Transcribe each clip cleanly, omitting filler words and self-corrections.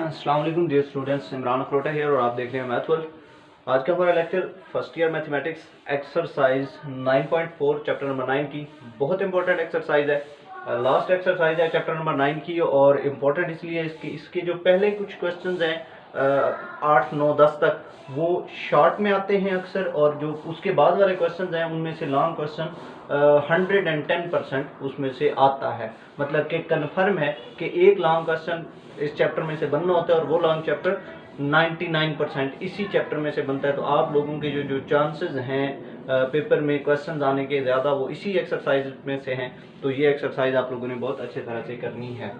अस्सलाम वालेकुम dear students, Imran अखरोटा है और आप देख रहे हैं मैथ वर्ल्ड। आज का हमारा lecture first year mathematics exercise 9.4 chapter number 9 की बहुत इंपॉर्टेंट एक्सरसाइज है। लास्ट एक्सरसाइज है चैप्टर नंबर 9 की और इम्पोर्टेंट इसलिए इसके जो पहले कुछ क्वेश्चंस हैं 8, 9, 10 तक वो शॉर्ट में आते हैं अक्सर, और जो उसके बाद वाले क्वेश्चंस हैं उनमें से लॉन्ग क्वेश्चन 110% उसमें से आता है। मतलब कि कन्फर्म है कि एक लॉन्ग क्वेश्चन इस चैप्टर में से बनना होता है और वो लॉन्ग चैप्टर 99% इसी चैप्टर में से बनता है। तो आप लोगों के जो चांसेस हैं पेपर में क्वेश्चंस आने के ज़्यादा वो इसी एक्सरसाइज में से हैं। तो ये एक्सरसाइज आप लोगों ने बहुत अच्छे तरह से करनी है।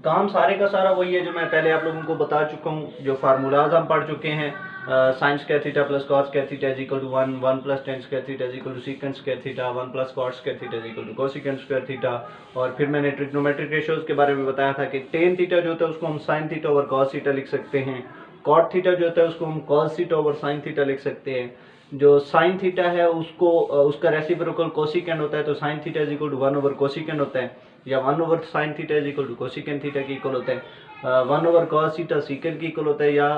काम सारे का सारा वही है जो मैं पहले आप लोगों को बता चुका हूँ, जो फार्मूलाज हम पढ़ चुके हैं। Sine square theta plus cos square theta is equal to 1, 1 plus tan square theta is equal to secant square theta, 1 plus cot square theta is equal to cosecant square theta. और फिर मैंने trigonometric ratios के बारे में बताया था कि tan theta जो होता है उसको हम sign theta over cos theta लिख सकते हैं। कॉट थीटा जो होता है उसको हम cos theta over sine theta लिख सकते हैं। जो साइन थीटा है उसको उसका रेसिप्रोकल कोसिकेंट होता है, तो sine theta is equal to 1 over cosecant होता है, या 1 over sine theta is equal to cosecant theta के इक्वल होता है। 1 ओवर कॉस थीटा सीकेंट की इक्वल होता है, या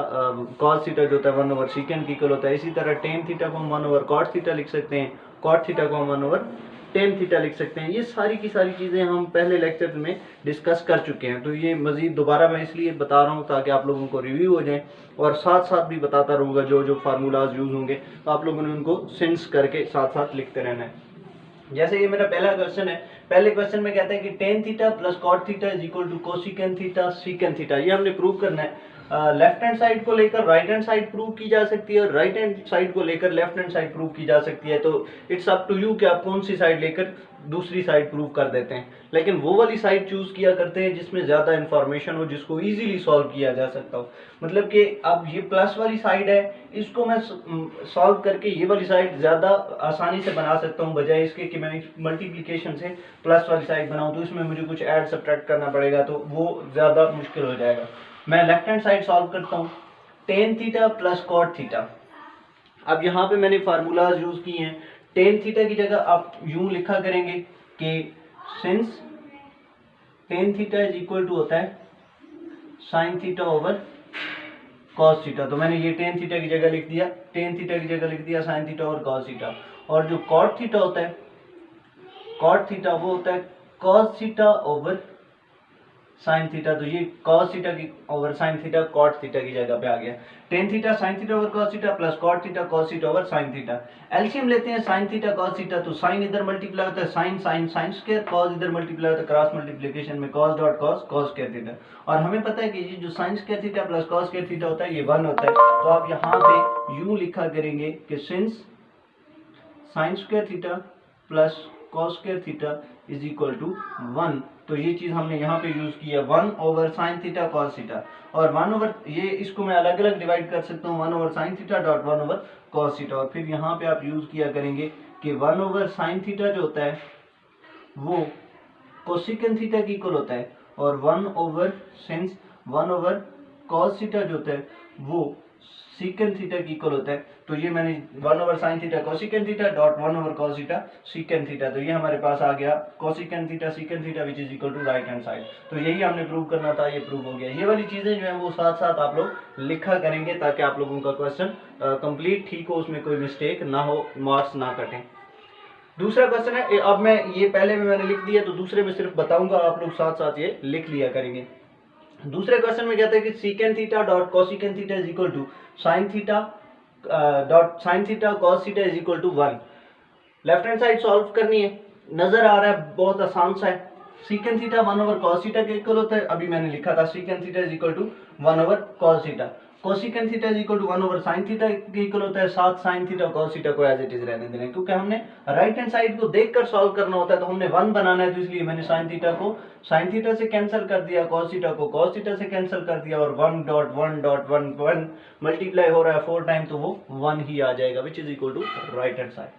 कॉस थीटा जो होता है 1 ओवर सीकेंट की इक्वल होता है। इसी तरह टेन थीटा को हम 1 ओवर कॉट थीटा लिख सकते हैं, कॉट थीटा को हम 1 ओवर टेन थीटा लिख सकते हैं। ये सारी की सारी चीज़ें हम पहले लेक्चर में डिस्कस कर चुके हैं, तो ये मज़ीद दोबारा मैं इसलिए बता रहा हूँ ताकि आप लोगों को रिव्यू हो जाए, और साथ साथ भी बताता रहूँगा जो जो फार्मूलाज यूज़ होंगे तो आप लोगों ने उनको सेंस करके साथ साथ लिखते रहना है। जैसे ये मेरा पहला क्वेश्चन है, पहले क्वेश्चन में कहता है कि tan theta plus cot theta is equal to cosecant theta secant theta. ये हमने प्रूव करना है। लेफ्ट हैंड साइड को लेकर राइट हैंड साइड प्रूव की जा सकती है और राइट हैंड साइड को लेकर लेफ्ट हैंड साइड प्रूव की जा सकती है। तो इट्स अप टू यू कि आप कौन सी साइड लेकर दूसरी साइड प्रूव कर देते हैं, लेकिन वो वाली साइड चूज किया करते हैं जिसमें ज्यादा इंफॉर्मेशन हो, जिसको इजीली सॉल्व किया जा सकता हो। मतलब कि अब ये प्लस वाली साइड है, इसको मैं सॉल्व करके ये वाली साइड ज्यादा आसानी से बना सकता हूँ, बजाय इसके कि मैं मल्टीप्लिकेशन से प्लस वाली साइड बनाऊँ तो इसमें मुझे कुछ ऐड सब्ट्रैक्ट करना पड़ेगा, तो वो ज्यादा मुश्किल हो जाएगा। मैं लेफ्ट हैंड साइड सॉल्व करता हूँ, tan theta plus cot theta. अब यहाँ पे मैंने फार्मूलाज यूज किए हैं। टेन थीटा की जगह आप यूं लिखा करेंगे कि since tan theta is equal to होता है sine theta over cos theta. तो मैंने ये टेन थीटा की जगह लिख दिया, टेन थीटा की जगह लिख दिया sign theta over cos theta. और जो कॉट थीटा होता है, कॉट थीटा वो होता है cos theta over sine theta. तो ये कॉस थीटा की over sine theta cot theta की जगह पे आ गया। Tan theta sine theta over cos theta plus cot theta cos theta over sine theta. LCM लेते हैं साइन थीटा कॉस थीटा, तो साइन इधर मल्टीप्लाई होता है sine sine sine square, cos इधर मल्टीप्लाई होता है क्रॉस मल्टीप्लिकेशन में cos dot cos cos square theta. और हमें पता है कि ये जो sign square theta plus cos square theta होता है ये 1 होता है। तो आप यहाँ पे यूं लिखा करेंगे कि since sine square theta plus cos square theta is equal to 1। तो ये चीज हमने यहाँ पे यूज की है, 1 over sine theta cos theta. और 1 ओवर ये इसको मैं अलग अलग डिवाइड कर सकता हूँ, 1 over sine theta dot 1 over cos theta. और फिर यहाँ पे आप यूज किया करेंगे कि 1 ओवर साइन थीटा जो होता है वो कोसिकेंट थीटा की इक्वल होता है, और 1 over since 1 over cos theta जो होता है वो सीकेंट थीटा की इक्वल होता है। तो ये मैंने 1 over sine theta cosecant theta dot 1 over cos theta secant theta. तो ये हमारे पास आ गया cosecant theta secant theta which is equal to right hand side. तो यही हमने प्रूव करना था, ये प्रूव हो गया। ये वाली चीजें जो है वो साथ साथ आप लोग लिखा करेंगे ताकि आप लोगों का क्वेश्चन कंप्लीट ठीक हो, उसमें कोई मिस्टेक ना हो, मार्क्स ना कटें। दूसरा क्वेश्चन है, अब मैं ये पहले में मैंने लिख दिया तो दूसरे में सिर्फ बताऊंगा, आप लोग साथ साथ ये लिख लिया करेंगे। दूसरे क्वेश्चन में कहता है कि secant theta dot cosecant theta is equal to sine theta dot sine theta cos theta is equal to 1। Left hand side solve करनी है, नजर आ रहा है बहुत आसान सा है। Secant theta 1 over cos theta के इक्वल होता है, अभी मैंने लिखा था secant theta is equal to 1 over cos theta. Cosecant theta is equal to 1 over sine theta के इक्वल होता है, साथ साइन थीटा कॉस थीटा को एज इट इज रहने देना है, क्योंकि हमने राइट हैंड साइड को देखकर सॉल्व करना होता है। तो हमने 1 बनाना है, तो इसलिए मैंने साइन थीटा को साइन थीटा से कैंसिल कर दिया, कॉस थीटा को कॉस थीटा से कैंसिल कर दिया, और 1 डॉट 1 डॉट 1 1 मल्टीप्लाई हो रहा है 4 टाइम, तो वो 1 ही आ जाएगा which is equal to right hand side.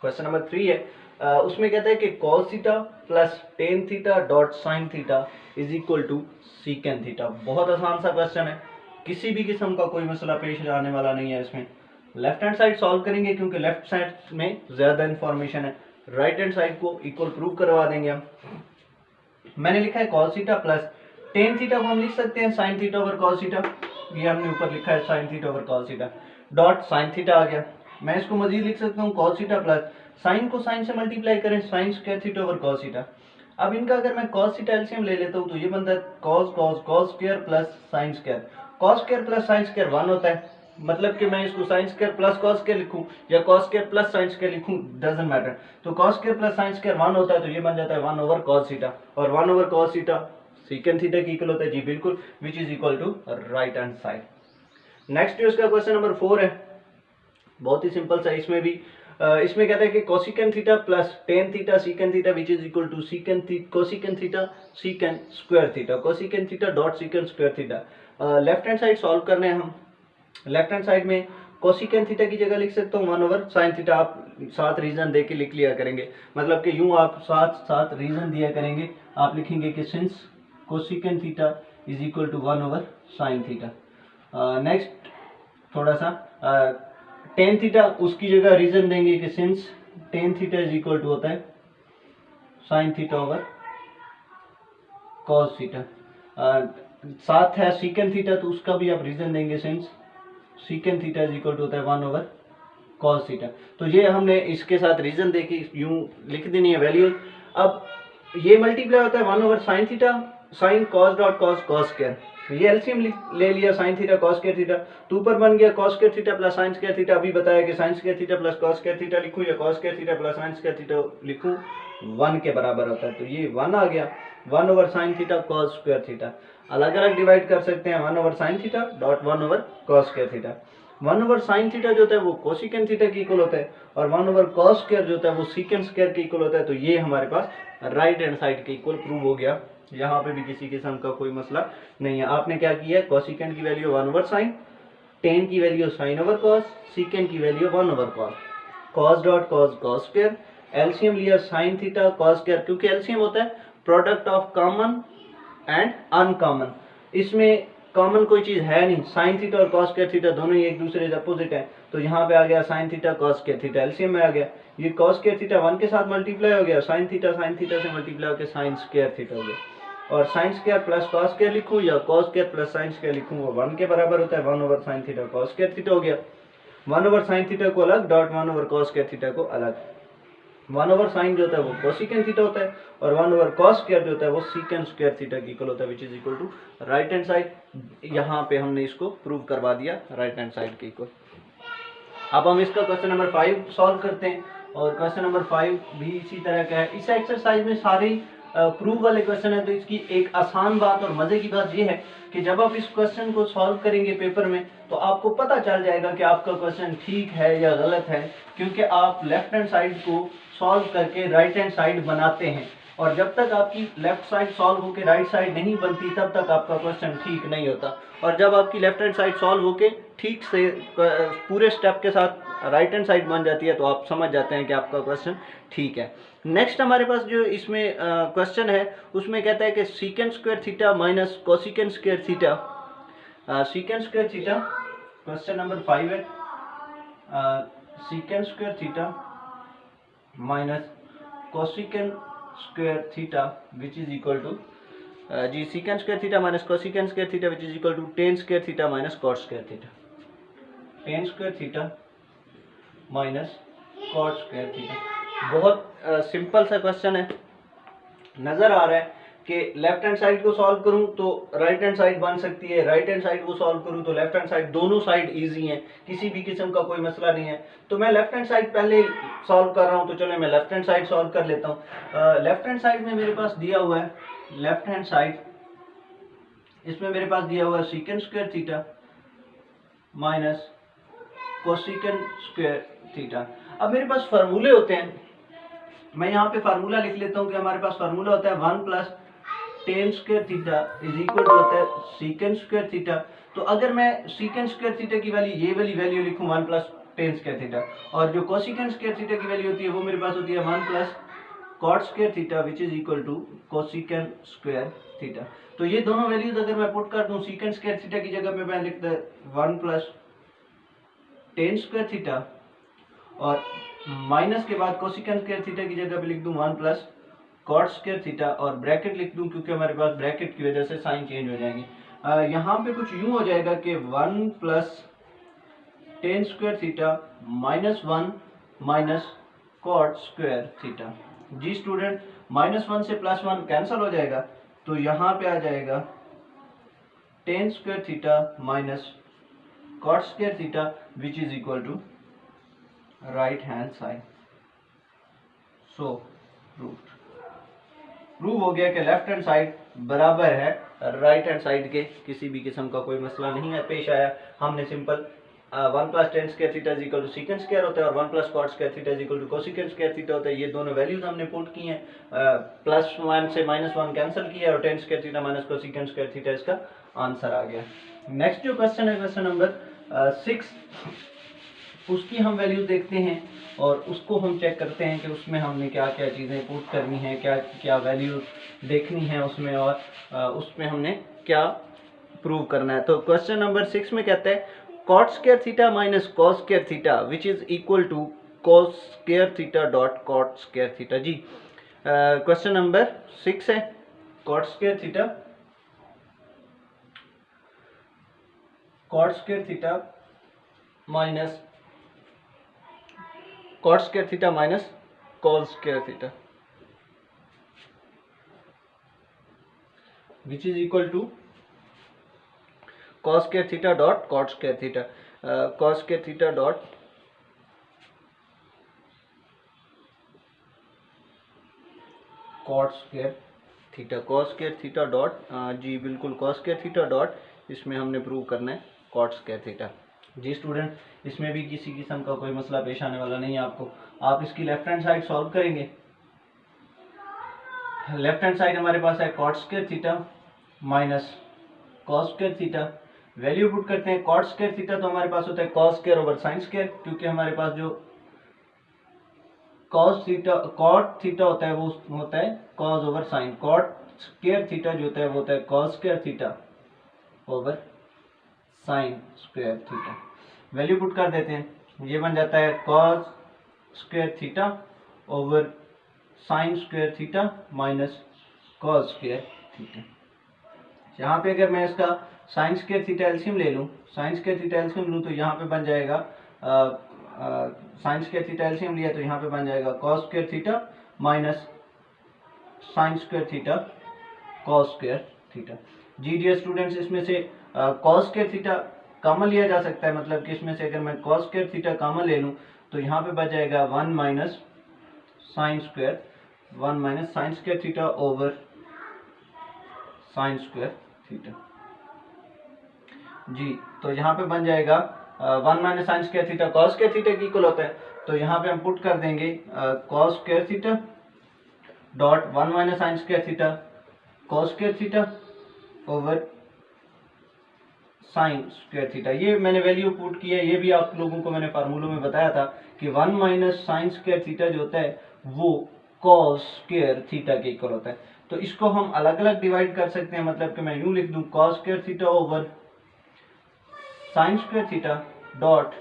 Question number 3 है, उसमें कहता है कि cos theta plus tan theta dot sine theta is equal to secant theta. बहुत आसान सा क्वेश्चन है, किसी भी किस्म का कोई मसला पेश आने वाला नहीं है इसमें। लेफ्ट हैंड साइड सॉल्व करेंगे क्योंकि लेफ्ट साइड में ज्यादा इंफॉर्मेशन है, राइट हैंड साइड को इक्वल प्रूव करवा देंगे हम। मैंने लिखा है cos theta plus tan theta को हम लिख सकते हैं sine theta over cos theta, ये हमने ऊपर लिखा है sine theta over cos theta, dot sine theta आ गया। मैं इसको मजीद लिख सकता हूँ कॉस थीटा प्लस साइन को साइन से मल्टीप्लाई करें sine square theta over cos theta. अब इनका अगर मैं कॉस थीटा एलसीएम ले लेता हूँ तो ये बनता है cos cos cos square plus sine square. Cos square plus sine square 1 होता है, मतलब कि मैं इसको sine square plus cos square लिखूं या cos square plus sine square लिखूं, डजंट मैटर। तो cos square plus sine square 1 होता है, तो ये बन जाता है 1 ओवर कॉस थीटा, और 1 over cos theta secant theta की इक्वल होता है जी बिल्कुल, which is equal to right hand side. Next जो इसका क्वेश्चन नंबर 4 है, बहुत ही सिंपल सा। इसमें भी इसमें कहता है कि cosecant theta plus tan theta secant theta which is equal to cosecant theta secant square theta, cosecant theta dot secant square theta. Left hand side solve करने हैं हम। लेफ्ट हैंड साइड में कोसिकेंट थीटा की जगह लिख सकता हूँ 1 over sine theta, आप साथ रीजन दे के लिख लिया करेंगे, मतलब कि यूं आप साथ साथ रीजन दिया करेंगे, आप लिखेंगे कि since cosecant theta is equal to 1 over sine theta. Next थोड़ा सा टेन थीटा, उसकी जगह रीजन देंगे कि since tan theta is equal to होता है sine theta over cos theta. साथ है सीकेंट थीटा, तो उसका भी आप रीजन देंगे since secant theta is equal to होता है 1 ओवर कॉस थीटा। तो ये हमने इसके साथ रीजन देके यूं लिख देनी है वैल्यू। अब ये मल्टीप्लाई होता है 1 over sine theta sine cos dot cos cos square, ये एलसीएम ले लिया sine theta cos square theta, तो ऊपर बन गया cos square theta plus sine square theta. अभी बताया कि sine square theta plus cos square theta लिखूं या cos square theta plus sine square theta लिखूं, 1 के बराबर होता है, तो ये 1 आ गया। 1 over sine theta cos square theta अलग अलग डिवाइड कर सकते हैं, 1 over sine theta dot 1 over cos square theta. 1 over sine theta जो होता है वो कोसिकेंट थीटा की इक्वल होता है, और 1 ओवर कॉस स्क्वायर जो होता है वो सीकेंट स्क्वायर के इक्वल होता है। तो ये हमारे पास राइट हैंड साइड के इक्वल प्रूव हो गया, यहाँ पे भी किसी किस्म का कोई मसला नहीं है। आपने क्या किया, कोसिकेंट की वैल्यू 1 ओवर साइन, टेन की value sine over cos, secant की value 1 over cos, cos dot cos cos square, LCM लिया साइन थीटा कॉस स्क्वायर, क्योंकि एलसीएम होता है product of common and uncommon, इसमें कॉमन कोई चीज है नहीं, साइन थीटा और कॉस स्क्वायर थीटा दोनों ही एक दूसरे से अपोजिट है, तो यहाँ पे आ गया sign theta cos square theta, LCM में आ गया, ये कॉस स्क्वायर थीटा 1 के साथ मल्टीप्लाई हो गया, साइन थीटा से मल्टीप्लाई होकर साइन स्क्वायर थीटा हो गया, और sine square plus cos square लिखूं या cos square plus sine square लिखूं, वो 1 के बराबर होता है, 1 over sine theta cos square theta हो गया। 1 ओवर साइन थीटा को अलग dot 1 over cos square theta को अलग। 1 ओवर साइन जो होता है वो कोसिकेंट थीटा होता है, और 1 ओवर कॉस स्क्वायर जो होता है वो सीकेंट स्क्वायर थीटा की इक्वल होता है, which is equal to right hand side. यहाँ पे हमने इसको प्रूव करवा दिया राइट हैंड साइड के इक्वल। अब हम इसका क्वेश्चन नंबर 5 सॉल्व करते हैं, और क्वेश्चन नंबर 5 भी इसी तरह का है। इस एक्सरसाइज में सारे प्रूव वाले क्वेश्चन है, तो इसकी एक आसान बात और मजे की बात यह है कि जब आप इस क्वेश्चन को सॉल्व करेंगे पेपर में, तो आपको पता चल जाएगा कि आपका क्वेश्चन ठीक है या गलत है, क्योंकि आप लेफ्ट हैंड साइड को सॉल्व करके राइट हैंड साइड बनाते हैं, और जब तक आपकी लेफ्ट साइड सॉल्व होकर राइट साइड नहीं बनती तब तक आपका क्वेश्चन ठीक नहीं होता, और जब आपकी लेफ्ट हैंड साइड सॉल्व होकर ठीक से पूरे स्टेप के साथ राइट हैंड साइड बन जाती है, तो आप समझ जाते हैं कि आपका क्वेश्चन ठीक है। नेक्स्ट हमारे पास जो इसमें क्वेश्चन है उसमें कहता है कि secant square theta minus cosecant square theta, secant square theta question number 5 है, secant square theta minus cosecant square theta which is equal to जी secant square theta minus cosecant square theta which is equal to tan square theta minus cot square theta, tan square theta minus cot square theta. बहुत simple सा question है, नजर आ रहा है कि left hand side को सॉल्व करूं तो राइट हैंड साइड बन सकती है, राइट हैंड साइड को सॉल्व करूं तो लेफ्ट हैंड साइड, दोनों साइड इजी हैं, किसी भी किस्म का कोई मसला नहीं है। तो मैं लेफ्ट हैंड साइड पहले सॉल्व कर रहा हूं, तो चलो मैं लेफ्ट हैंड साइड सॉल्व कर लेता हूं। लेफ्ट हैंड साइड में मेरे पास दिया हुआ है, लेफ्ट हैंड साइड इसमें मेरे पास दिया हुआ है secant square theta minus cosecant square theta. अब मेरे पास फार्मूले होते हैं, मैं यहाँ पे फार्मूला लिख लेता हूँ कि हमारे पास फार्मूला होता है 1 plus tan square theta is equal to होता है सीकेंट स्क्वायर थीटा। तो अगर मैं सीकेंट स्क्वायर थीटा की वैल्यू ये वाली वैल्यू लिखूँ 1 प्लस टेन स्क्वायर थीटा, और जो कोसिकेंट स्क्वायर थीटा की वैल्यू होती है वो मेरे पास होती है 1 plus cot square theta which is equal to cosecant square theta. तो ये दोनों वैल्यूज अगर मैं पुट कर दूं, सीकेंट स्क्वायर थीटा की जगह पे मैं लिखता 1 प्लस टेन स्क्वायर थीटा, और माइनस के बाद कोसिकेंट स्क्वायर थीटा की जगह पे लिख दूं 1 प्लस कॉट स्क्वायर थीटा, और ब्रैकेट लिख दूं क्योंकि हमारे पास ब्रैकेट की वजह से साइन चेंज हो जाएंगे। यहाँ पे कुछ यूं हो जाएगा कि 1 plus tan square theta minus 1 minus cot square theta. जी स्टूडेंट, -1 से +1 कैंसिल हो जाएगा, तो यहाँ पे आ जाएगा tan square theta minus cot square theta which is equal to right hand side. So prove हो गया कि लेफ्ट हैंड साइड बराबर है राइट हैंड साइड के। किसी भी किस्म का कोई मसला नहीं है पेश आया। हमने simple 1 plus tan square theta is equal to secant square होता है और 1 plus cot square theta is equal to cosecant square theta होता है। ये दोनों वैल्यूज हमने पुट की हैं, +1 से -1 कैंसिल किया और ten square theta minus cosecant square theta इसका आंसर आ गया। नेक्स्ट जो क्वेश्चन है क्वेश्चन नंबर 6, उसकी हम वैल्यू देखते हैं और उसको हम चेक करते हैं कि उसमें हमने क्या क्या चीज़ें पुट करनी है, क्या क्या वैल्यू देखनी है उसमें, और उसमें हमने क्या प्रूव करना है। तो क्वेश्चन नंबर 6 में कहते हैं cot square theta minus cos square theta which is equal to cos square theta dot cot square theta. जी क्वेश्चन नंबर 6 है cot square theta minus cot square theta minus cos square theta which is equal to cos square theta dot cot square theta. Cos square theta dot cot square theta, cos square theta dot जी बिल्कुल cos square theta dot, इसमें हमने prove करना है cot square theta. जी student, इसमें भी किसी किस्म का कोई मसला पेश आने वाला नहीं है आपको। आप इसकी लेफ्ट हैंड साइड सॉल्व करेंगे। लेफ्ट हैंड साइड हमारे पास है cot square theta minus cos square theta. Value put करते हैं कॉट स्क्वायर थीटा, तो हमारे पास होता है cos square over sine square, क्योंकि हमारे पास जो कॉस थीटा कॉट थीटा होता है वो होता है cos over sine. Cot square theta जो होता है वो होता है cos square theta over sine square theta. Value put कर देते हैं, ये बन जाता है cos square theta over sine square theta minus cos square theta. यहाँ पे अगर मैं इसका साइन स्क्वायर थीटा एलसीएम ले लूँ, साइन स्क्वायर थीटा एलसीएम लूँ, तो यहाँ पे बन जाएगा साइन स्क्वायर थीटा एलसीएम लिया तो यहाँ पे बन जाएगा cos square theta minus sine square theta cos square theta. जी डियर स्टूडेंट्स, इसमें से कॉस स्क्वायर थीटा कॉमन लिया जा सकता है, मतलब कि इसमें से अगर मैं कॉस स्क्वायर थीटा कॉमन ले लूँ तो यहाँ पे बच जाएगा 1 minus sine square theta over sine square theta. जी तो यहाँ पे बन जाएगा 1 minus sine square theta cos square theta की इक्वल होता है, तो यहाँ पे हम पुट कर देंगे cos square theta dot 1 minus sine square theta cos square theta over sine square theta. ये मैंने वैल्यू पुट की है, ये भी आप लोगों को मैंने फार्मूलों में बताया था कि 1 माइनस साइन स्क्वायर थीटा जो होता है वो कॉस स्क्वायर थीटा के इक्वल होता है। तो इसको हम अलग अलग डिवाइड कर सकते हैं, मतलब कि मैं यूं लिख दूं cos square theta over sine square theta dot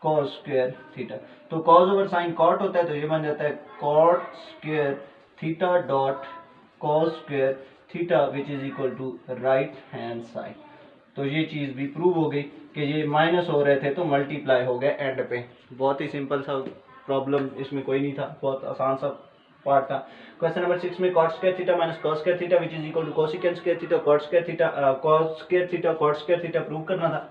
cos square theta. तो कॉस ओवर साइन कॉट होता है, तो ये बन जाता है cot square theta dot cos square theta which is equal to right hand side. तो ये चीज़ भी प्रूव हो गई कि ये माइनस हो रहे थे तो मल्टीप्लाई हो गए एंड पे। बहुत ही सिंपल सा प्रॉब्लम, इसमें कोई नहीं था, बहुत आसान सा पार्ट था। क्वेश्चन नंबर 6 में cot square theta minus cos square theta which is equal to cosecant square theta cot square theta cos square theta cot square theta prove करना था।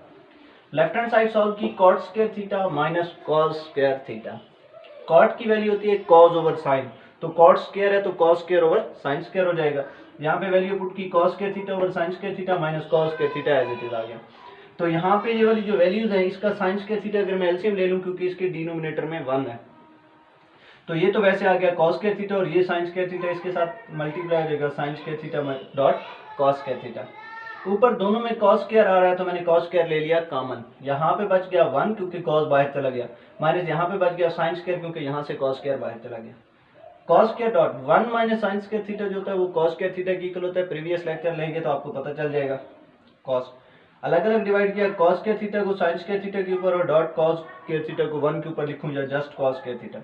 लेफ्ट हैंड साइड सॉल्व की cot square theta minus cos square theta. Cot की value होती है cos over sine, तो cot square है तो cos square over sine square हो जाएगा। यहाँ पे वैल्यू पुट की cos square theta over sine square theta minus cos square theta as it is आ गया। तो यहाँ पे ये वाली जो वैल्यूज है इसका साइन स्क्वायर थीटा अगर मैं एलसीएम ले लूँ, क्योंकि इसके डिनोमिनेटर में 1 है, तो ये तो वैसे आ गया कॉस स्क्वायर थीटा और ये साइन स्क्वायर थीटा इसके साथ मल्टीप्लाई हो जाएगा sign square theta dot cos square theta. ऊपर दोनों में कॉस स्क्वायर आ रहा है तो मैंने कॉस स्क्वायर ले लिया कॉमन, यहाँ पे बच गया 1 क्योंकि कॉस बाहर चला गया, माइनस यहाँ पे बच गया साइन स्क्वायर क्योंकि यहाँ से कॉस स्क्वायर बाहर चला गया। Cos square dot 1 minus sine square theta जो होता है वो कॉस स्क्वायर थीटा की इक्वल होता है। प्रीवियस लेक्चर लेंगे तो आपको पता चल जाएगा। कॉस अलग अलग डिवाइड किया, कॉस स्क्वायर थीटा को साइन स्क्वायर थीटा के ऊपर और डॉट कॉस स्क्वायर थीटा को 1 के ऊपर लिखूं या just cos square theta.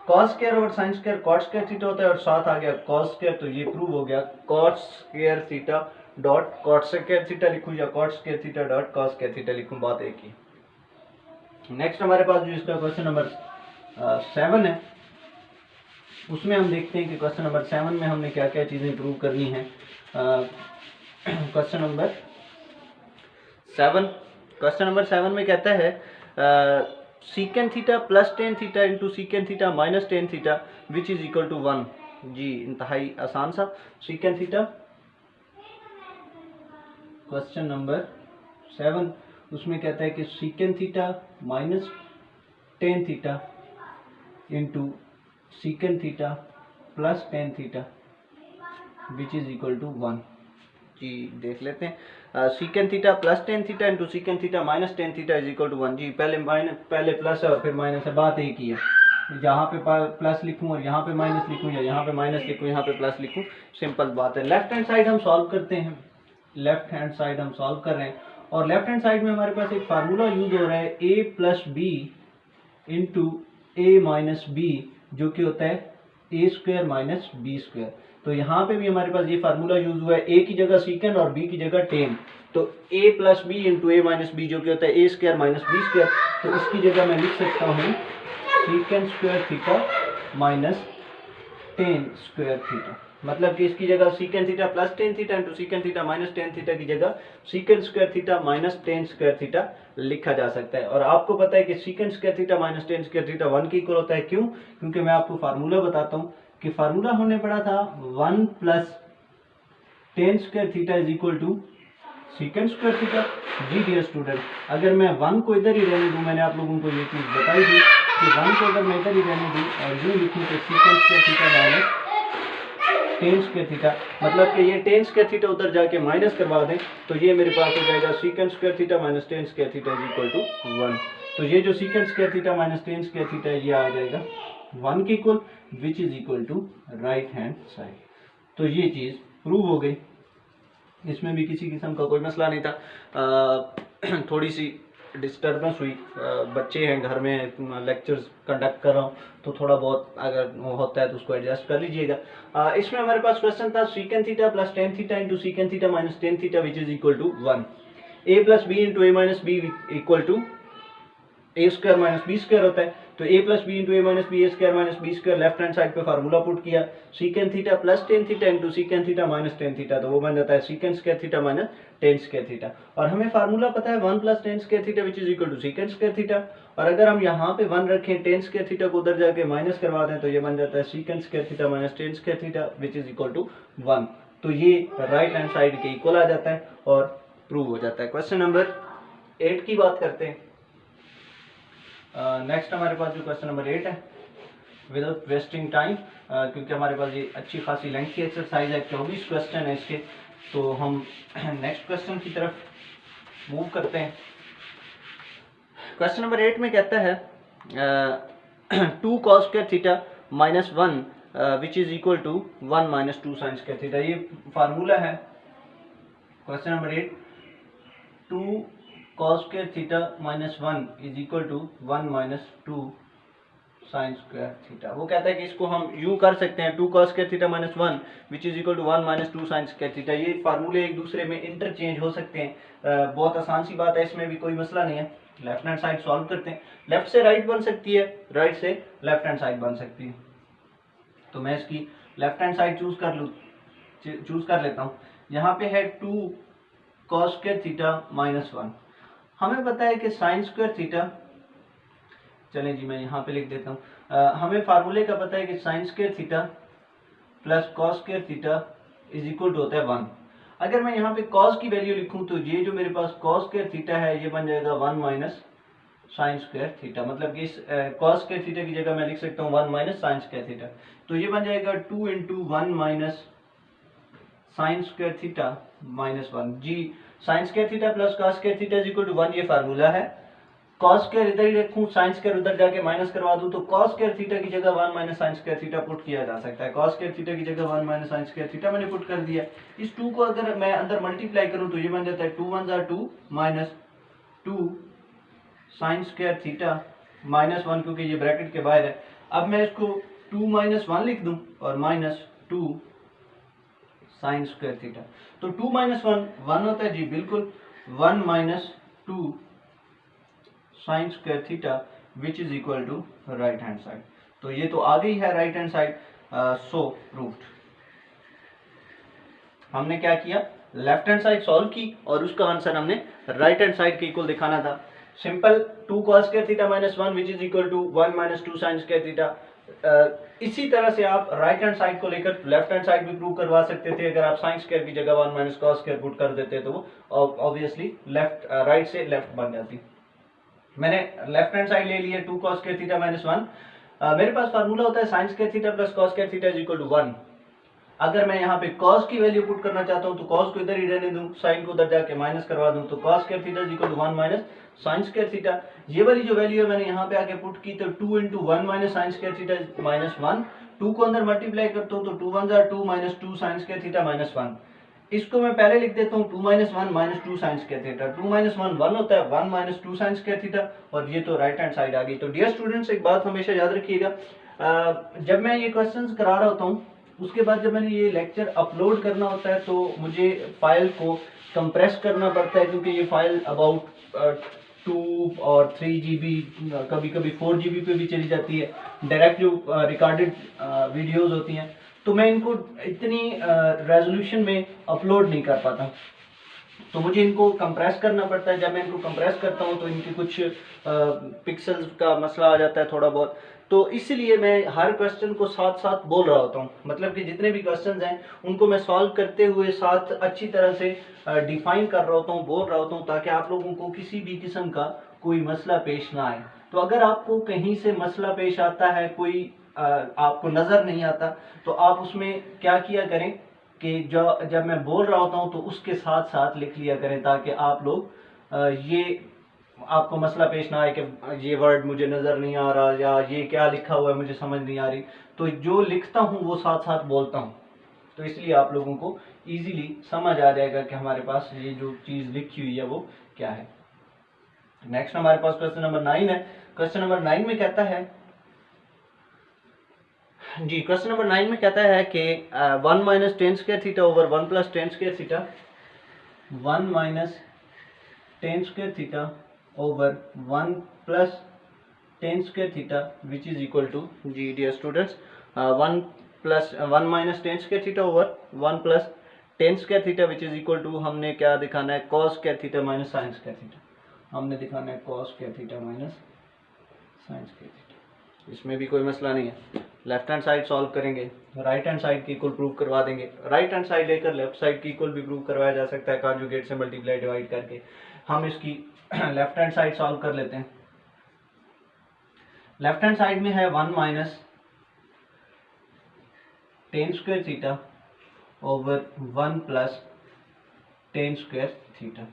Cos square और sine square cot square theta होता है और साथ आ गया कॉस स्क्वायर, तो ये प्रूव हो गया cot square theta dot cot square theta लिखूं या cot square theta dot cos square theta लिखूं, बात एक ही। नेक्स्ट हमारे पास जो इसका क्वेश्चन नंबर 7 है, उसमें हम देखते हैं कि क्वेश्चन नंबर 7 में हमने क्या क्या चीज़ें प्रूव करनी है। क्वेश्चन नंबर 7 में कहता है secant theta plus tan theta into secant theta minus tan theta which is equal to 1। जी इंतहाई आसान सा। सीकेंट थीटा क्वेश्चन नंबर 7 उसमें कहता है कि secant theta minus tan theta into secant theta plus tan theta which is equal to 1। जी देख लेते हैं। Secant theta plus tan theta into secant theta minus tan theta is equal to 1। जी पहले प्लस है और फिर माइनस है, बात एक ही है। यहाँ पे प्लस लिखूँ और यहाँ पे माइनस लिखूँ या यहाँ पे माइनस लिखूँ यहाँ पे प्लस लिखूँ, सिंपल बात है। लेफ्ट हैंड साइड हम सॉल्व करते हैं, लेफ्ट हैंड साइड हम सॉल्व कर रहे हैं और लेफ्ट हैंड साइड में हमारे पास एक फार्मूला यूज हो रहा है a plus B into A minus B, जो कि होता है A square minus B square. तो यहाँ पे भी हमारे पास ये फार्मूला यूज हुआ है, ए की जगह सीकेंड और बी की जगह टेन। तो a plus B into A minus B, जो कि होता है A square minus B square. तो इसकी जगह मैं लिख सकता हूँ secant square theta minus tan square theta. मतलब कि इसकी जगह secant theta plus tan theta into secant theta minus tan theta की जगह secant square theta minus tan square theta लिखा जा सकता है। और आपको पता है कि secant square theta minus tan square theta 1 के इक्वल होता है। क्यों? क्योंकि मैं आपको फार्मूला बताता हूँ कि फार्मूला हमने पढ़ा था 1 plus tan square theta is equal to secant square theta. जी डियर स्टूडेंट, अगर मैं 1 को इधर ही रहने दूं, मैंने आप लोगों को ये चीज़ बताई थी कि 1 को अगर मैं इधर ही रहने दूं और यूँ लिखूँ तो सीकेंड square theta minus tan square theta, मतलब कि ये टेन स्क्वायर थीटा उधर जाके माइनस करवा दें तो ये मेरे पास हो जाएगा secant square theta minus tan square theta is equal to 1। तो ये जो secant square theta minus tan square theta है ये आ जाएगा 1 के equal, which is equal to right hand side. तो ये चीज़ प्रूव हो गई, इसमें भी किसी किस्म का कोई मसला नहीं था। थोड़ी सी डिस्टर्बेंस हुई, बच्चे हैं घर में, लेक्चर्स कंडक्ट कर रहा हूँ तो थोड़ा बहुत अगर होता है तो उसको एडजस्ट कर लीजिएगा। इसमें हमारे पास क्वेश्चन था secant theta plus tan theta into secant theta minus tan theta which is equal to 1। A plus B into A minus B equal to A square minus B square होता है। तो A plus B into A minus B, A square minus B square, left hand side पे formula put किया, secant theta plus tan theta into secant theta minus tan theta, तो वो बन जाता है secant square theta minus tan square theta. और हमें formula पता है 1 plus tan square theta which is equal to secant square theta. और अगर हम यहाँ पे 1 रखें, टेन स्क्वायर थीटा को उधर जाके माइनस करवा दें तो ये बन जाता है secant square theta minus tan square theta which is equal to 1। तो ये राइट हैंड साइड के इक्वल आ जाता है और प्रूव हो जाता है। क्वेश्चन नंबर 8 की बात करते हैं। नेक्स्ट हमारे पास जो क्वेश्चन नंबर 8 है, विदाउट वेस्टिंग टाइम, क्योंकि हमारे पास ये अच्छी खासी लेंथी एक्सरसाइज है, 24 क्वेश्चन है इसके, तो हम नेक्स्ट क्वेश्चन की तरफ मूव करते हैं। क्वेश्चन नंबर 8 में कहता है 2 cos square theta minus 1 which is equal to 1 minus 2 sine square theta. ये फार्मूला है question number 8, 2 cos square theta minus 1 is equal to 1 minus 2 sine square theta. वो कहता है कि इसको हम यूं कर सकते हैं 2 cos square theta minus 1 which is equal to 1 minus 2 sine square theta. ये फार्मूले एक दूसरे में इंटरचेंज हो सकते हैं, बहुत आसान सी बात है, इसमें भी कोई मसला नहीं है। लेफ्ट हैंड साइड सॉल्व करते हैं, लेफ्ट से राइट बन सकती है, राइट से लेफ्ट हैंड साइड बन सकती है। तो मैं इसकी लेफ्ट हैंड साइड चूज कर लेता हूँ। यहाँ पे है 2 cos स्क्वायर थीटा माइनस 1। हमें पता है कि साइन स्क्वायर थीटा, चलें जी मैं यहाँ पे लिख देता हूँ, हमें फार्मूले का पता है कि sine square theta plus cos square theta is equal to होता है 1। अगर मैं यहाँ पे कॉस की वैल्यू लिखूँ तो ये जो मेरे पास कॉस स्क्वायर थीटा है ये बन जाएगा 1 माइनस साइन स्क्वायर थीटा। मतलब कि इस कॉस स्क्वायर थीटा की जगह मैं लिख सकता हूँ 1 माइनस साइन स्क्वायर थीटा। तो ये बन जाएगा 2 into 1 minus sine square theta minus 1। जी sine square theta plus cos square theta is equal to 1 ये फार्मूला है। कॉस स्क्वायर इधर ही रखूं, साइन स्क्वायर उधर जाके माइनस करवा दूं, तो कॉस स्क्वायर थीटा की जगह 1 minus sine square theta put किया जा सकता है। कॉस स्क्वायर थीटा की जगह 1 माइनस साइन स्क्वायर थीटा मैंने पुट कर दिया। इस 2 को अगर मैं अंदर मल्टीप्लाई करूं तो ये बन जाता है 2 1 जा 2 minus 2 sine square theta minus 1, क्योंकि ये ब्रैकेट के बाहर है। अब मैं इसको 2 माइनस 1 लिख दूं और माइनस 2 साइन स्क्वायर थीटा। तो 2 माइनस 1 होता है जी, बिल्कुल 1 minus 2 sine square theta which is equal to right hand side. तो ये तो आ गई है right hand side, so proved. हमने क्या किया, लेफ्ट हैंड साइड सॉल्व की और उसका आंसर हमने राइट हैंड साइड के इक्वल दिखाना था। Simple 2 cos square theta minus 1 which is equal to 1 minus 2 sine square theta. इसी तरह से आप राइट हैंड साइड को लेकर लेफ्ट हैंड साइड भी प्रूव करवा सकते थे। अगर आप साइन स्क्वायर की जगह 1 माइनस cos स्क्वायर पुट कर देते तो वो ऑब्वियसली लेफ्ट राइट से लेफ्ट बन जाती। मैंने लेफ्ट हैंड साइड ले लिया 2 cos स्क्वायर थीटा माइनस 1। मेरे पास फार्मूला होता है sine square theta plus cos square theta is equal to 1। अगर मैं यहाँ पे cos की वैल्यू पुट करना चाहता हूँ तो cos को इधर ही रहने दूं, sin को उधर जाके माइनस करवा दूं, तो cos square theta is equal to 1 minus sin square theta. ये वाली जो वैल्यू है मैंने यहाँ पे आके पुट की, तो 2 into 1 minus sine square theta minus 1। 2 को अंदर मल्टीप्लाई करता हूँ तो 2 1 jar 2 minus 2 sine square theta minus 1। इसको मैं पहले लिख देता हूँ 2 minus 1 minus 2 sine square theta. 2 minus 1 1 होता है, 1 माइनस 2 साइन स्क्वायर थीटा, और ये तो राइट हैंड साइड आ गई। तो डियर स्टूडेंट्स, एक बात हमेशा याद रखिएगा, जब मैं ये क्वेश्चंस करा रहा होता हूँ उसके बाद जब मैंने ये लेक्चर अपलोड करना होता है तो मुझे फाइल को कंप्रेस करना पड़ता है, क्योंकि ये फाइल अबाउट 2 और 3 GB, कभी कभी 4 GB पे भी चली जाती है। डायरेक्ट जो रिकॉर्डेड वीडियोस होती हैं तो मैं इनको इतनी रेजोल्यूशन में अपलोड नहीं कर पाता, तो मुझे इनको कंप्रेस करना पड़ता है। जब मैं इनको कंप्रेस करता हूँ तो इनके कुछ पिक्सल्स का मसला आ जाता है थोड़ा बहुत, तो इसलिए मैं हर क्वेश्चन को साथ साथ बोल रहा होता हूँ। मतलब कि जितने भी क्वेश्चंस हैं उनको मैं सॉल्व करते हुए साथ अच्छी तरह से डिफाइन कर रहा होता हूँ, बोल रहा होता हूँ, ताकि आप लोगों को किसी भी किस्म का कोई मसला पेश ना आए। तो अगर आपको कहीं से मसला पेश आता है, कोई आपको नज़र नहीं आता, तो आप उसमें क्या किया करें कि जब मैं बोल रहा होता हूँ तो उसके साथ साथ लिख लिया करें, ताकि आप लोग ये आपको मसला पेश ना आए कि ये वर्ड मुझे नज़र नहीं आ रहा या ये क्या लिखा हुआ है मुझे समझ नहीं आ रही। तो जो लिखता हूँ वो साथ साथ बोलता हूँ, तो इसलिए आप लोगों को इजीली समझ आ जाएगा कि हमारे पास ये जो चीज़ लिखी हुई है वो क्या है। नेक्स्ट हमारे पास क्वेश्चन नंबर 9 है। क्वेश्चन नंबर 9 में कहता है जी, क्वेश्चन नंबर 9 में कहता है कि 1 minus tan square theta over 1 plus tan square theta, 1 minus tan square theta over 1 plus tan square theta which is equal to, जी dear students, 1 minus tan square theta over 1 plus tan square theta which is equal to, हमने क्या दिखाना है, cos square theta minus sine square theta. हमने दिखाना है cos square theta minus sine square theta. इसमें भी कोई मसला नहीं है, लेफ्ट हैंड साइड सॉल्व करेंगे, राइट हैंड साइड की इक्वल प्रूव करवा देंगे। राइट हैंड साइड लेकर लेफ्ट साइड की इक्वल भी प्रूव करवाया जा सकता है कॉन्जुगेट से मल्टीप्लाई डिवाइड करके। हम इसकी लेफ्ट हैंड साइड सॉल्व कर लेते हैं। लेफ्ट हैंड साइड में है 1 minus tan square theta over 1 plus tan square theta.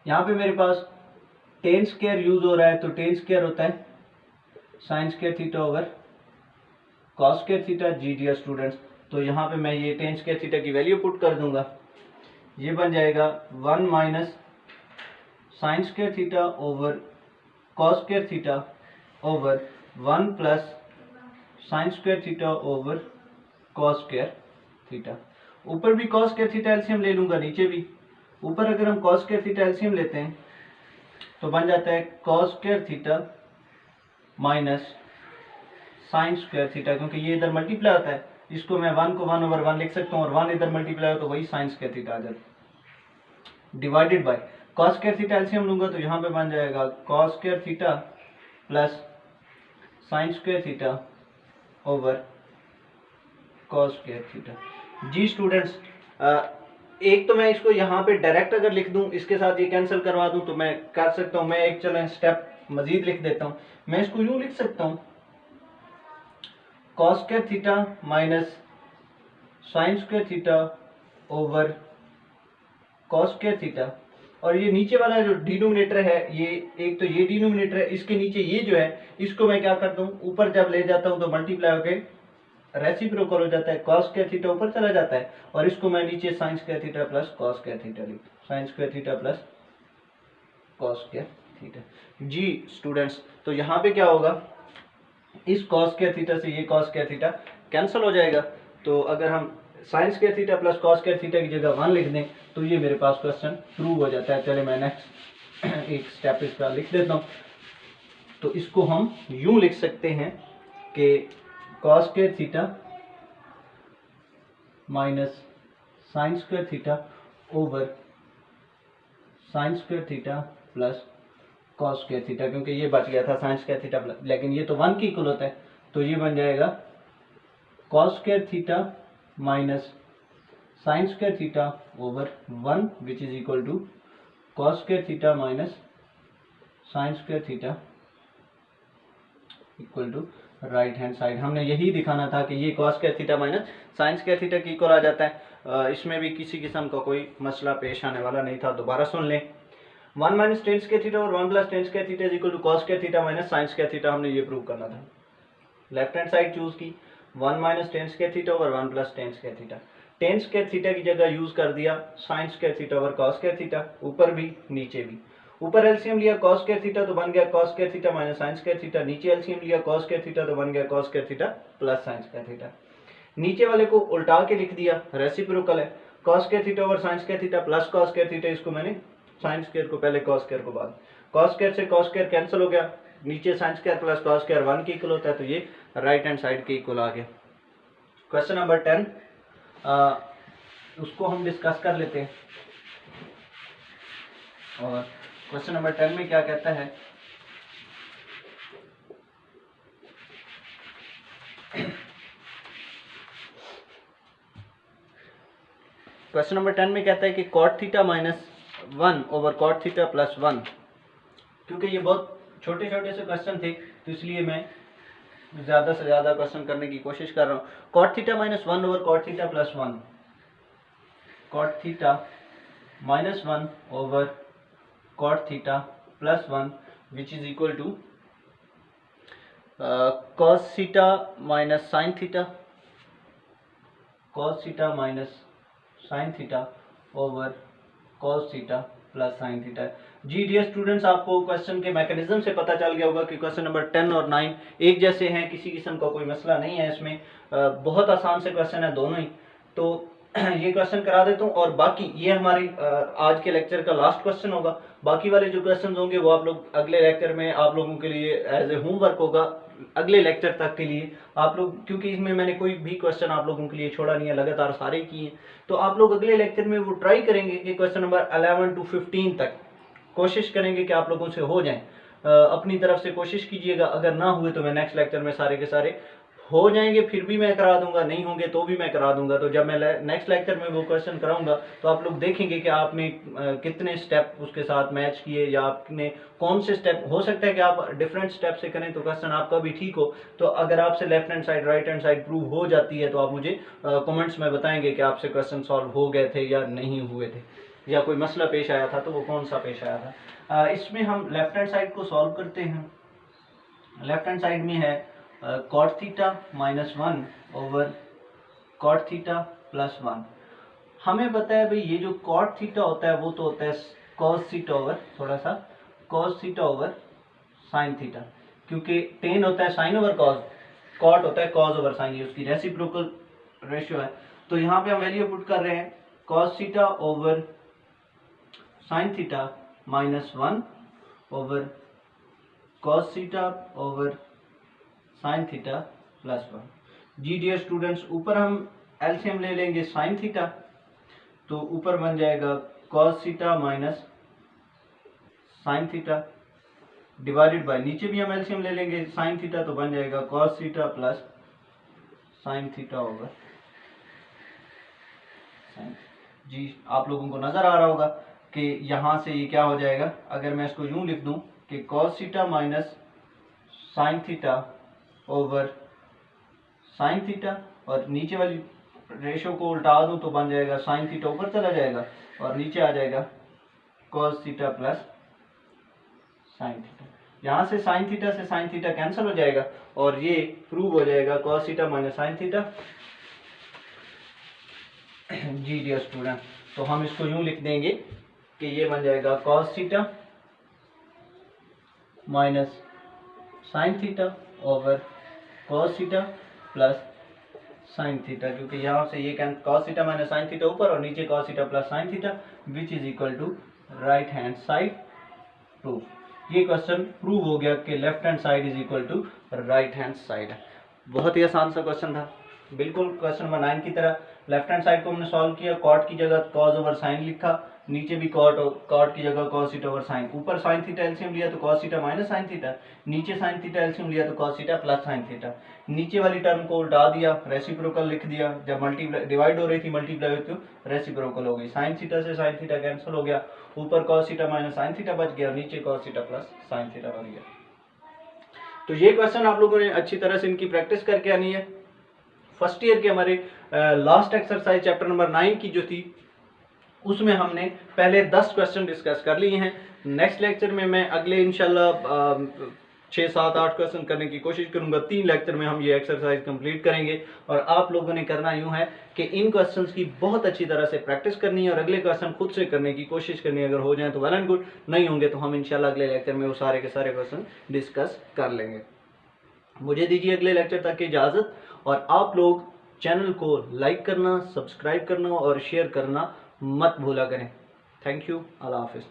यहाँ पे मेरे पास टेन स्क्वायर यूज हो रहा है, तो टेन स्क्वायर होता है sine square theta over cos square theta. जी डियर स्टूडेंट्स, तो यहाँ पे मैं ये टेन स्क्वायर थीटा की वैल्यू पुट कर दूंगा, ये बन जाएगा 1 minus sine square theta over cos square theta over 1 plus sine square theta over cos square theta. ऊपर भी कॉस स्क्वायर थीटा एलसीएम ले लूंगा, नीचे भी। ऊपर अगर हम कॉस स्क्वायर थीटा एलसीएम लेते हैं तो बन जाता है cos square theta minus sine square theta, क्योंकि ये इधर मल्टीप्लाई होता है, इसको मैं 1 को 1 ओवर 1 लिख सकता हूँ और 1 इधर मल्टीप्लाई हो तो वही साइन स्क्वायर थीटा आ जाता है, divided by cos square theta LCM लूंगा तो यहाँ पे बन जाएगा cos square theta plus sine square theta over cos square theta. जी स्टूडेंट्स, एक तो मैं इसको यहाँ पे डायरेक्ट अगर लिख दूं, इसके साथ ये कैंसिल करवा दूं तो मैं कर सकता हूँ। मैं एक चलें स्टेप मजीद लिख देता हूँ। मैं इसको यूं लिख सकता हूँ cos square theta minus sine square theta over cos square theta, और ये नीचे वाला जो डिनोमिनेटर है, ये एक तो ये डिनोमिनेटर है, इसके नीचे ये जो है इसको मैं क्या करता हूँ, ऊपर जब ले जाता हूँ तो मल्टीप्लाई होके रेसिप्रोकल हो जाता है, कॉस स्क्वायर थीटा ऊपर चला जाता है और इसको मैं नीचे sine square theta plus cos square theta लिख, sine square theta plus cos square theta. जी स्टूडेंट्स, तो यहाँ पे क्या होगा, इस cos स्क्वायर थीटा से ये cos स्क्वायर थीटा कैंसिल हो जाएगा। तो अगर हम sin square theta plus cos square theta की जगह 1 लिख दें तो ये मेरे पास क्वेश्चन प्रूव हो जाता है। चले मैं नेक्स्ट एक स्टेप इसका लिख देता हूँ। तो इसको हम यूं लिख सकते हैं कि cos square theta minus sin square theta over sin square theta plus cos square theta, क्योंकि ये बच गया था sin स्क्वायर थीटा प्लस, लेकिन ये तो 1 की इक्वल होता है, तो ये बन जाएगा cos square theta minus sin square theta over 1 which is equal to cos square theta minus sin square theta equal to right hand side. हमने यही दिखाना था कि ये cos square theta minus sin square theta की equal आ जाता है। इसमें भी किसी किस्म का कोई मसला पेश आने वाला नहीं था। दोबारा सुन लें, 1 माइनस टेन स्क्वायर थीटा और 1 plus tan square theta is equal to cos square theta minus sin square theta, हमने ये प्रूव करना था। लेफ्ट हैंड साइड चूज की, 1 minus tan square theta over 1 plus tan square theta. Tan square theta की जगह use कर दिया sin square theta over cos square theta, ऊपर भी नीचे भी। ऊपर एलसीएम लिया cos स्क्वायर थीटा तो बन गया cos square theta minus sin square theta, नीचे एलसीएम लिया cos स्क्वायर थीटा तो बन गया cos square theta plus sin square theta. नीचे वाले को उल्टा के लिख दिया, रेसिप्रोकल है, cos square theta over sin square theta plus cos square theta, इसको मैंने sin स्क्वायर को पहले cos स्क्वायर को बाद, cos स्क्वायर से cos स्क्वायर कैंसिल हो गया, नीचे sin square plus cos square 1 के इक्वल होता है, तो ये राइट हैंड साइड के इक्वल आ गया। क्वेश्चन नंबर 10 उसको हम डिस्कस कर लेते हैं। और क्वेश्चन नंबर 10 में क्या कहता है, क्वेश्चन नंबर 10 में कहता है कि cot theta minus 1 over cot theta plus 1। क्योंकि ये बहुत छोटे छोटे से क्वेश्चन थे तो इसलिए मैं ज़्यादा से ज़्यादा क्वेश्चन करने की कोशिश कर रहा हूँ। cot theta minus 1 over cot theta plus 1, cot theta minus 1 over cot theta plus 1 which is equal to cos theta minus sine theta, cos theta minus sine theta over cos theta plus sine theta. जी dear students, आपको question के mechanism से पता चल गया होगा कि question number 10 और 9 एक जैसे हैं, किसी किस्म का कोई मसला नहीं है इसमें। बहुत आसान से क्वेश्चन है दोनों ही। तो ये क्वेश्चन करा देता हूँ और बाकी ये हमारी आज के लेक्चर का लास्ट क्वेश्चन होगा। बाकी वाले जो क्वेश्चन होंगे वो आप लोग अगले लेक्चर में आप लोगों के लिए एज ए होमवर्क होगा अगले लेक्चर तक के लिए आप लोग, क्योंकि इसमें मैंने कोई भी क्वेश्चन आप लोगों के लिए छोड़ा नहीं है, लगातार सारे किए। तो आप लोग अगले लेक्चर में वो ट्राई करेंगे कि क्वेश्चन नंबर 11 to 15 तक कोशिश करेंगे कि आप लोगों से हो जाएं। अपनी तरफ से कोशिश कीजिएगा, अगर ना हुए तो मैं नेक्स्ट लेक्चर में सारे के सारे हो जाएंगे फिर भी मैं करा दूंगा, नहीं होंगे तो भी मैं करा दूंगा। तो जब मैं नेक्स्ट लेक्चर में वो क्वेश्चन कराऊंगा तो आप लोग देखेंगे कि आपने कितने स्टेप उसके साथ मैच किए या आपने कौन से स्टेप, हो सकता है कि आप डिफरेंट स्टेप से करें तो क्वेश्चन आपका भी ठीक हो। तो अगर आपसे left hand side right hand side prove हो जाती है तो आप मुझे कमेंट्स में बताएंगे कि आपसे क्वेश्चन सॉल्व हो गए थे या नहीं हुए थे, या कोई मसला पेश आया था तो वो कौन सा पेश आया था। इसमें हम लेफ्ट हैंड साइड को सॉल्व करते हैं। लेफ्ट हैंड साइड में है cot theta minus 1 over cot theta plus 1। हमें पता है भाई ये जो cot थीटा होता है वो तो होता है cos थीटा ओवर, थोड़ा सा cos theta over sin theta, क्योंकि tan होता है sin ओवर cos, cot होता है cos ओवर sin, ये उसकी रेसिप्रोकल रेशियो है। तो यहाँ पे हम वैल्यू पुट कर रहे हैं cos theta over sin theta minus 1 over cos theta over sin theta plus 1। जी डियर स्टूडेंट्स, ऊपर हम एलसीएम ले लेंगे sin थीटा, तो ऊपर बन जाएगा cos theta minus sin theta divided by, नीचे भी हम एलसीएम ले लेंगे sin थीटा तो बन जाएगा cos theta plus sin theta over sin। जी आप लोगों को नजर आ रहा होगा कि यहाँ से ये क्या हो जाएगा, अगर मैं इसको यूं लिख दूं कि cos theta minus sin theta over sin theta, और नीचे वाली रेशो को उल्टा दूं तो बन जाएगा sin थीटा ऊपर चला जाएगा और नीचे आ जाएगा cos theta plus sin theta. यहाँ से sin थीटा से sin थीटा कैंसिल हो जाएगा और ये प्रूव हो जाएगा cos theta minus sin theta. जी डियर स्टूडेंट, तो हम इसको यूं लिख देंगे कि ये बन जाएगा cos theta minus sin theta over cos theta plus sine theta, क्योंकि यहाँ से ये cancel, cos theta minus sine theta ऊपर और नीचे cos theta plus sine theta, which is equal to right hand side proof. ये क्वेश्चन प्रूव हो गया कि left hand side is equal to right hand side. बहुत ही आसान सा क्वेश्चन था, बिल्कुल क्वेश्चन नंबर 9 की तरह। लेफ्ट हैंड साइड को हमने सॉल्व किया, कॉट की जगह कॉस ओवर साइन लिखा, नीचे भी कॉट की जगह कॉस थीटा ओवर साइन, ऊपर साइन थीटा एलसीएम लिया तो cos theta minus sine theta, नीचे साइन थीटा एलसीएम लिया तो cos theta plus sine theta. नीचे वाली टर्म को उल्टा दिया, रेसिप्रोकल लिख दिया, जब मल्टीप्लाई डिवाइड हो रही थी मल्टीप्लाई हुई तो रेसिप्रोकल हो गई, साइन थीटा से साइन थीटा कैंसिल हो गया, ऊपर cos theta minus sine theta बच गया, नीचे cos theta plus sine theta बन गया। तो ये क्वेश्चन आप लोगों ने अच्छी तरह से इनकी प्रैक्टिस करके आनी है। फर्स्ट ईयर के हमारे लास्ट एक्सरसाइज चैप्टर नंबर 9 की जो थी उसमें हमने पहले 10 क्वेश्चन डिस्कस कर लिए हैं। नेक्स्ट लेक्चर में मैं अगले इंशाल्लाह 6, 7, 8 क्वेश्चन करने की कोशिश करूंगा। 3 लेक्चर में हम ये एक्सरसाइज कंप्लीट करेंगे और आप लोगों ने करना यूं है कि इन क्वेश्चंस की बहुत अच्छी तरह से प्रैक्टिस करनी है और अगले क्वेश्चन खुद से करने की कोशिश करनी है। अगर हो जाए तो वेल एंड गुड, नहीं होंगे तो हम इंशाल्लाह अगले लेक्चर में वो सारे के सारे क्वेश्चन डिस्कस कर लेंगे। मुझे दीजिए अगले लेक्चर तक की इजाज़त, और आप लोग चैनल को लाइक करना, सब्सक्राइब करना और शेयर करना मत भूला करें। थैंक यू, अल्लाह हाफिज़।